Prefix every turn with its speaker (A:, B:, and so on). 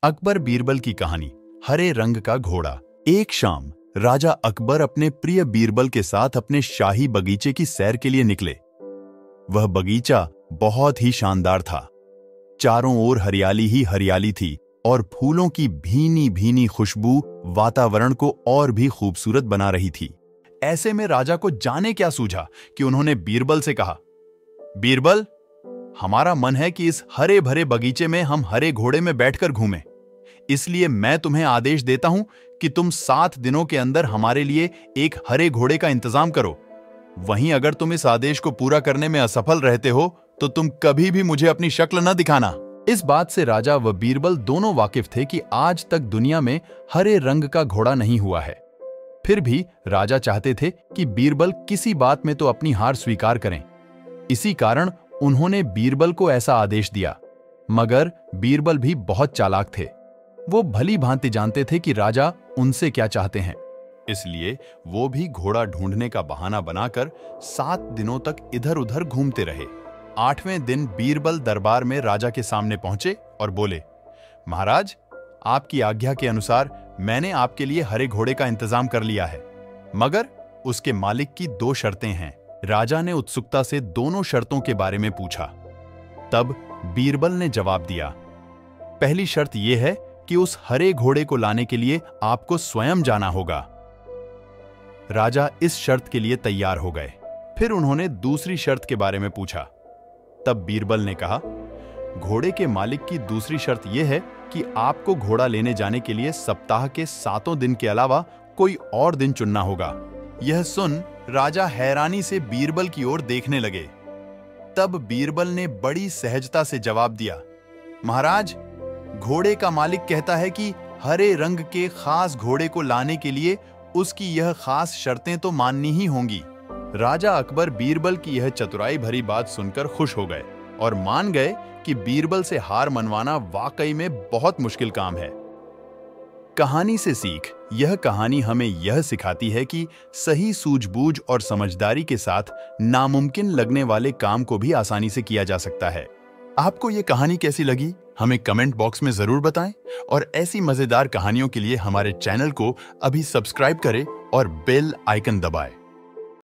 A: अकबर बीरबल की कहानी। हरे रंग का घोड़ा। एक शाम राजा अकबर अपने प्रिय बीरबल के साथ अपने शाही बगीचे की सैर के लिए निकले। वह बगीचा बहुत ही शानदार था। चारों ओर हरियाली ही हरियाली थी और फूलों की भीनी भीनी खुशबू वातावरण को और भी खूबसूरत बना रही थी। ऐसे में राजा को जाने क्या सूझा कि उन्होंने बीरबल से कहा, बीरबल, हमारा मन है कि इस हरे भरे बगीचे में हम हरे घोड़े में बैठकर घूमें। इसलिए मैं तुम्हें आदेश देता हूं कि तुम 7 दिनों के अंदर हमारे लिए एक हरे घोड़े का इंतजाम करो। वहीं अगर तुम इस आदेश को पूरा करने में असफल रहते हो तो तुम कभी भी मुझे अपनी शक्ल न दिखाना। इस बात से राजा व बीरबल दोनों वाकिफ थे कि आज तक दुनिया में हरे रंग का घोड़ा नहीं हुआ है। फिर भी राजा चाहते थे कि बीरबल किसी बात में तो अपनी हार स्वीकार करें। इसी कारण उन्होंने बीरबल को ऐसा आदेश दिया। मगर बीरबल भी बहुत चालाक थे। वो भली भांति जानते थे कि राजा उनसे क्या चाहते हैं। इसलिए वो भी घोड़ा ढूंढने का बहाना बनाकर 7 दिनों तक इधर उधर घूमते रहे। 8वें दिन बीरबल दरबार में राजा के सामने पहुंचे और बोले, महाराज, आपकी आज्ञा के अनुसार मैंने आपके लिए हरे घोड़े का इंतजाम कर लिया है, मगर उसके मालिक की 2 शर्तें हैं। राजा ने उत्सुकता से दोनों शर्तों के बारे में पूछा। तब बीरबल ने जवाब दिया, पहली शर्त यह है कि उस हरे घोड़े को लाने के लिए आपको स्वयं जाना होगा। राजा इस शर्त के लिए तैयार हो गए। फिर उन्होंने दूसरी शर्त के बारे में पूछा। तब बीरबल ने कहा, घोड़े के मालिक की दूसरी शर्त यह है कि आपको घोड़ा लेने जाने के लिए सप्ताह के 7 दिन के अलावा कोई और दिन चुनना होगा। यह सुन राजा हैरानी से बीरबल की ओर देखने लगे। तब बीरबल ने बड़ी सहजता से जवाब दिया, महाराज, घोड़े का मालिक कहता है कि हरे रंग के खास घोड़े को लाने के लिए उसकी यह खास शर्तें तो माननी ही होंगी। राजा अकबर बीरबल की यह चतुराई भरी बात सुनकर खुश हो गए और मान गए कि बीरबल से हार मनवाना वाकई में बहुत मुश्किल काम है। कहानी से सीख। यह कहानी हमें यह सिखाती है कि सही सूझबूझ और समझदारी के साथ नामुमकिन लगने वाले काम को भी आसानी से किया जा सकता है। आपको यह कहानी कैसी लगी, हमें कमेंट बॉक्स में जरूर बताएं और ऐसी मजेदार कहानियों के लिए हमारे चैनल को अभी सब्सक्राइब करें और बेल आइकन दबाएं।